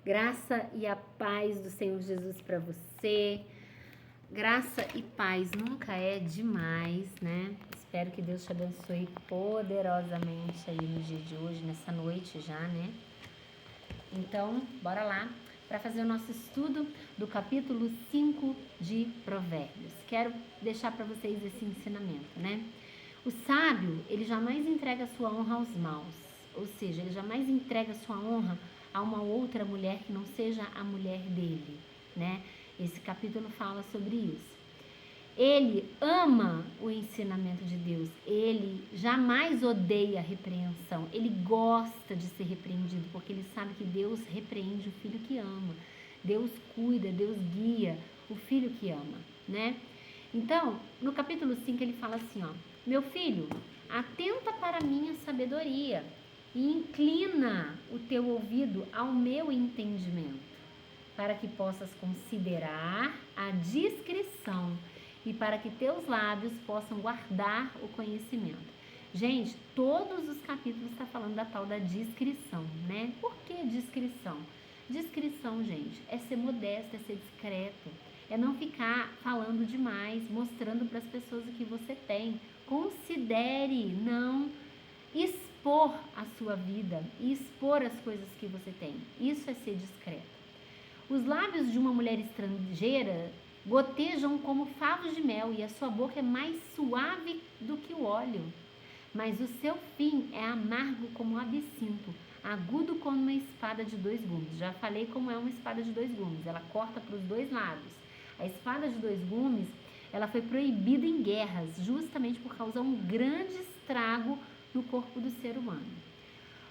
Graça e a paz do Senhor Jesus para você. Graça e paz nunca é demais, né? Espero que Deus te abençoe poderosamente aí no dia de hoje, nessa noite já, né? Então, bora lá para fazer o nosso estudo do capítulo 5 de Provérbios. Quero deixar para vocês esse ensinamento, né? O sábio, ele jamais entrega sua honra aos maus, ou seja, ele jamais entrega sua honra a uma outra mulher que não seja a mulher dele, né? Esse capítulo fala sobre isso. Ele ama o ensinamento de Deus, ele jamais odeia a repreensão, ele gosta de ser repreendido, porque ele sabe que Deus repreende o filho que ama, Deus cuida, Deus guia o filho que ama, né? Então, no capítulo 5 ele fala assim, ó: meu filho, atenta para a minha sabedoria e inclina o teu ouvido ao meu entendimento, para que possas considerar a discrição e para que teus lábios possam guardar o conhecimento. Gente, todos os capítulos estão falando da tal da discrição, né? Por que discrição? Discrição, gente, é ser modesto, é ser discreto, é não ficar falando demais, mostrando para as pessoas o que você tem. Considere não expor a sua vida e expor as coisas que você tem. Isso é ser discreto. Os lábios de uma mulher estrangeira gotejam como favos de mel e a sua boca é mais suave do que o óleo. Mas o seu fim é amargo como o absinto, agudo como uma espada de 2 gumes. Já falei como é uma espada de 2 gumes, ela corta para os 2 lados. A espada de 2 gumes, ela foi proibida em guerras, justamente por causar um grande estrago no corpo do ser humano.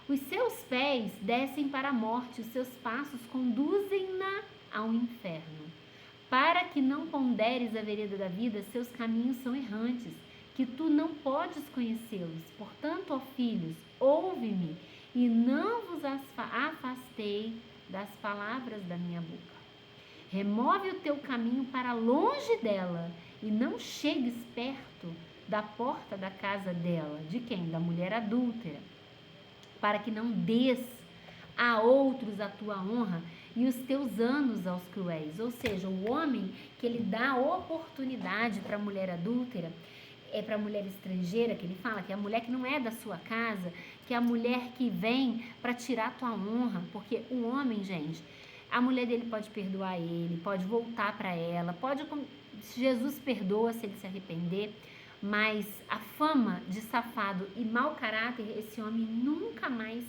Os seus pés descem para a morte, os seus passos conduzem-na ao inferno. Para que não ponderes a vereda da vida, seus caminhos são errantes, que tu não podes conhecê-los. Portanto, ó filhos, ouve-me, e não vos afastei das palavras da minha boca. Remove o teu caminho para longe dela, e não chegues perto da porta da casa dela. De quem? Da mulher adúltera. Para que não dês a outros a tua honra e os teus anos aos cruéis. Ou seja, o homem que ele dá oportunidade para a mulher adúltera, é para a mulher estrangeira, que ele fala que é a mulher que não é da sua casa, que é a mulher que vem para tirar a tua honra, porque o homem, gente, a mulher dele pode perdoar ele, pode voltar para ela, pode, Jesus perdoa se ele se arrepender, mas a fama de safado e mau caráter, esse homem nunca mais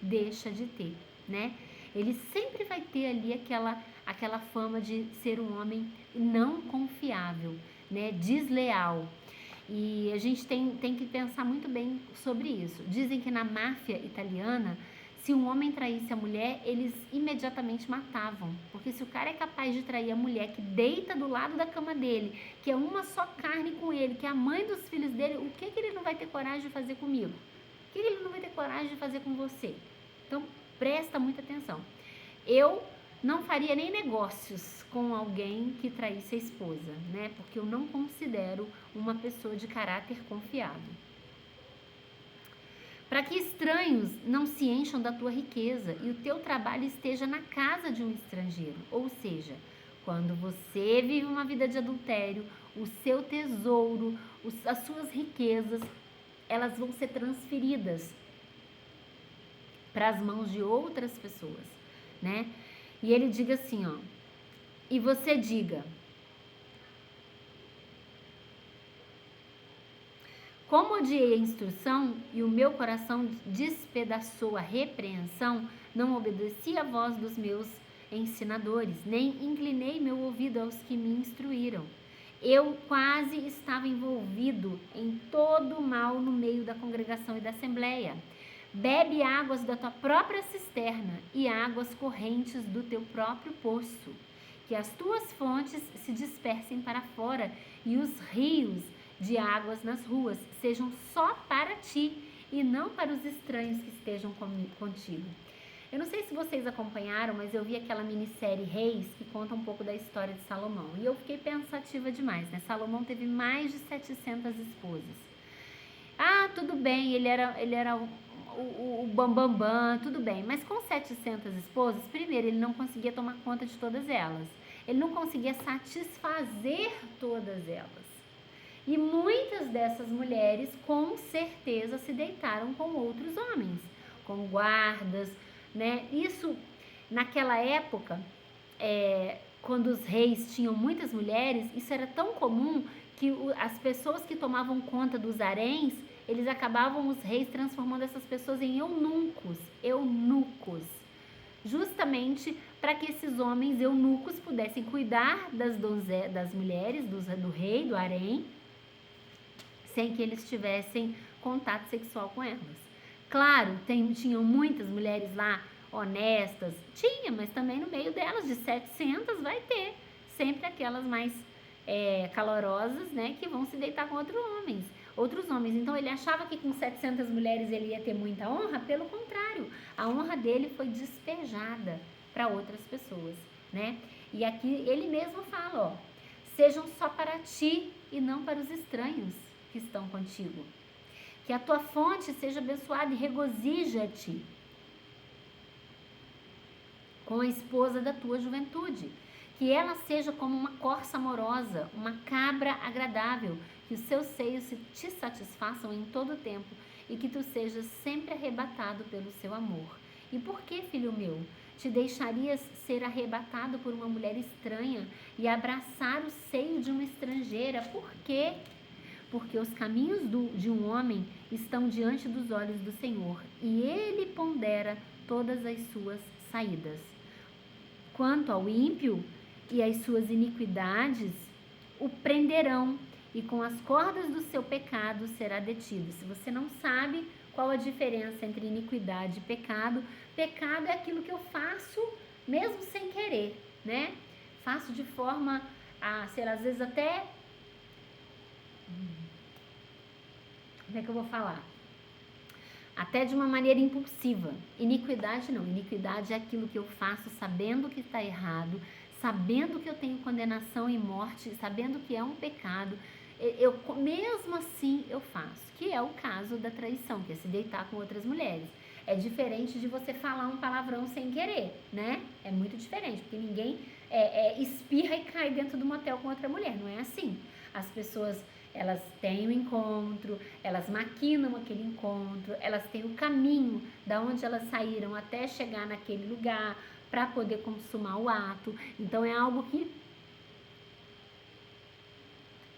deixa de ter, né? Ele sempre vai ter ali aquela fama de ser um homem não confiável, né? Desleal. E a gente tem que pensar muito bem sobre isso. Dizem que na máfia italiana, se um homem traísse a mulher, eles imediatamente matavam. Porque se o cara é capaz de trair a mulher que deita do lado da cama dele, que é uma só carne com ele, que é a mãe dos filhos dele, o que ele não vai ter coragem de fazer comigo? O que ele não vai ter coragem de fazer com você? Então, presta muita atenção. Eu não faria nem negócios com alguém que traísse a esposa, né? Porque eu não considero uma pessoa de caráter confiável. Para que estranhos não se encham da tua riqueza e o teu trabalho esteja na casa de um estrangeiro. Ou seja, quando você vive uma vida de adultério, o seu tesouro, as suas riquezas, elas vão ser transferidas para as mãos de outras pessoas, né? E ele diga assim, ó: e você diga: como odiei a instrução e o meu coração despedaçou a repreensão, não obedeci à voz dos meus ensinadores, nem inclinei meu ouvido aos que me instruíram. Eu quase estava envolvido em todo o mal no meio da congregação e da assembleia. Bebe águas da tua própria cisterna e águas correntes do teu próprio poço. Que as tuas fontes se dispersem para fora e os rios de águas nas ruas sejam só para ti e não para os estranhos que estejam contigo. Eu não sei se vocês acompanharam, mas eu vi aquela minissérie Reis, que conta um pouco da história de Salomão. E eu fiquei pensativa demais, né? Salomão teve mais de 700 esposas. Ah, tudo bem, ele era o bambambam, bam, bam, tudo bem. Mas com 700 esposas, primeiro, ele não conseguia tomar conta de todas elas. Ele não conseguia satisfazer todas elas. E muitas dessas mulheres, com certeza, se deitaram com outros homens, com guardas, né? Isso, naquela época, quando os reis tinham muitas mulheres, isso era tão comum que as pessoas que tomavam conta dos haréns, eles acabavam, os reis, transformando essas pessoas em eunucos, justamente para que esses homens eunucos pudessem cuidar das mulheres, do rei, do harém, sem que eles tivessem contato sexual com elas. Claro, tinham muitas mulheres lá honestas, tinha, mas também no meio delas, de 700, vai ter sempre aquelas mais calorosas, né, que vão se deitar com outros homens. Então ele achava que com 700 mulheres ele ia ter muita honra. Pelo contrário, a honra dele foi despejada para outras pessoas, né? E aqui ele mesmo fala, ó, sejam só para ti e não para os estranhos que estão contigo. Que a tua fonte seja abençoada e regozija-te com a esposa da tua juventude. Que ela seja como uma corça amorosa, uma cabra agradável, que os seus seios te satisfaçam em todo o tempo e que tu sejas sempre arrebatado pelo seu amor. E por que, filho meu, te deixarias ser arrebatado por uma mulher estranha e abraçar o seio de uma estrangeira? Por quê? Porque os caminhos de um homem estão diante dos olhos do Senhor e ele pondera todas as suas saídas. Quanto ao ímpio e as suas iniquidades, o prenderão e com as cordas do seu pecado será detido. Se você não sabe qual a diferença entre iniquidade e pecado, pecado é aquilo que eu faço mesmo sem querer, né? Faço de forma a ser, às vezes, até... Como é que eu vou falar? Até de uma maneira impulsiva. Iniquidade não. Iniquidade é aquilo que eu faço sabendo que está errado, sabendo que eu tenho condenação e morte, sabendo que é um pecado, mesmo assim eu faço, que é o caso da traição, que é se deitar com outras mulheres. É diferente de você falar um palavrão sem querer, né? É muito diferente, porque ninguém espirra e cai dentro do motel com outra mulher, não é assim. As pessoas, elas têm o encontro, elas maquinam aquele encontro, elas têm o caminho da onde elas saíram até chegar naquele lugar para poder consumar o ato. Então é algo que,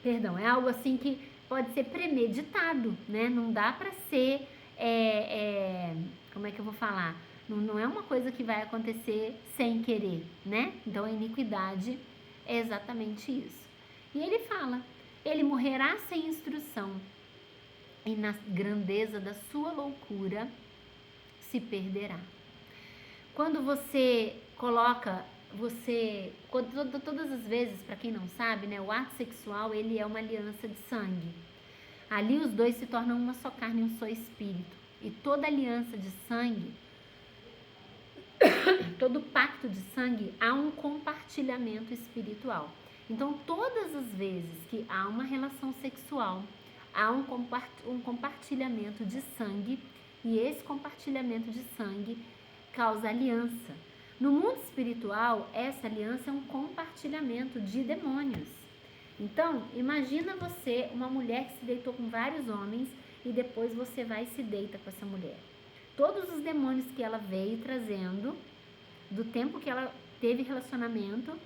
é algo assim que pode ser premeditado, né? Não dá para ser, como é que eu vou falar? Não é uma coisa que vai acontecer sem querer, né? Então a iniquidade é exatamente isso. E ele fala, ele morrerá sem instrução e na grandeza da sua loucura se perderá. Quando você coloca, todas as vezes, para quem não sabe, né, o ato sexual, ele é uma aliança de sangue. Ali os dois se tornam uma só carne, um só espírito. E toda aliança de sangue, todo pacto de sangue, há um compartilhamento espiritual. Então, todas as vezes que há uma relação sexual, há um compartilhamento de sangue, e esse compartilhamento de sangue causa aliança. No mundo espiritual, essa aliança é um compartilhamento de demônios. Então, imagina você, uma mulher que se deitou com vários homens e depois você vai e se deita com essa mulher. Todos os demônios que ela veio trazendo, do tempo que ela teve relacionamento,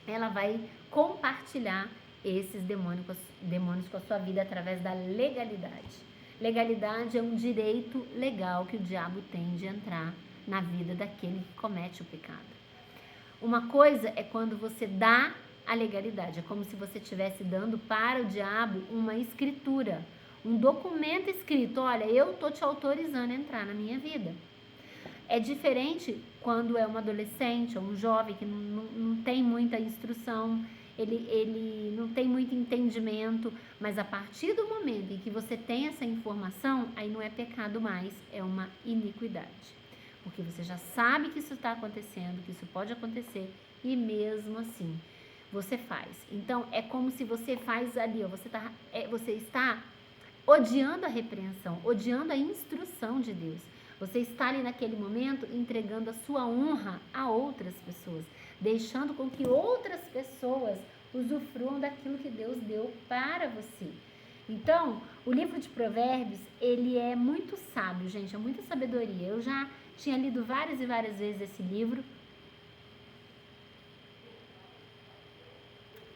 ela vai compartilhar esses demônios com a sua vida através da legalidade. Legalidade é um direito legal que o diabo tem de entrar na vida daquele que comete o pecado. Uma coisa é quando você dá a legalidade, é como se você estivesse dando para o diabo uma escritura, um documento escrito, olha, eu estou te autorizando a entrar na minha vida. É diferente quando é um adolescente ou um jovem que não tem muita instrução, ele não tem muito entendimento, mas a partir do momento em que você tem essa informação, aí não é pecado mais, é uma iniquidade. Porque você já sabe que isso está acontecendo, que isso pode acontecer, e mesmo assim você faz. Então, é como se você faz ali, ó, você está odiando a repreensão, odiando a instrução de Deus. Você está ali naquele momento entregando a sua honra a outras pessoas, deixando com que outras pessoas usufruam daquilo que Deus deu para você. Então, o livro de Provérbios, ele é muito sábio, gente, é muita sabedoria. Eu já tinha lido várias e várias vezes esse livro.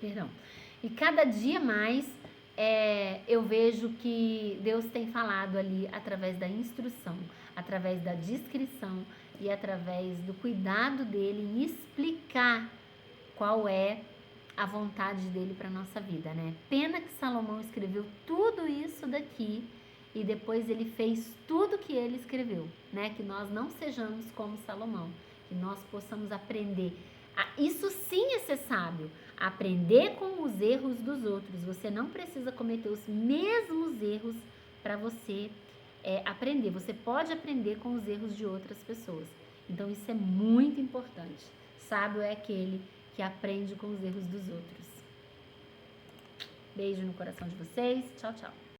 Perdão. E cada dia mais eu vejo que Deus tem falado ali através da instrução, através da descrição e através do cuidado dele em explicar qual é a vontade dele para nossa vida, né? Pena que Salomão escreveu tudo isso daqui e depois ele fez tudo que ele escreveu, né? Que nós não sejamos como Salomão, que nós possamos aprender. Isso sim é ser sábio, aprender com os erros dos outros. Você não precisa cometer os mesmos erros para você aprender. Você pode aprender com os erros de outras pessoas. Então isso é muito importante. Sábio é aquele que aprende com os erros dos outros. Beijo no coração de vocês. Tchau, tchau.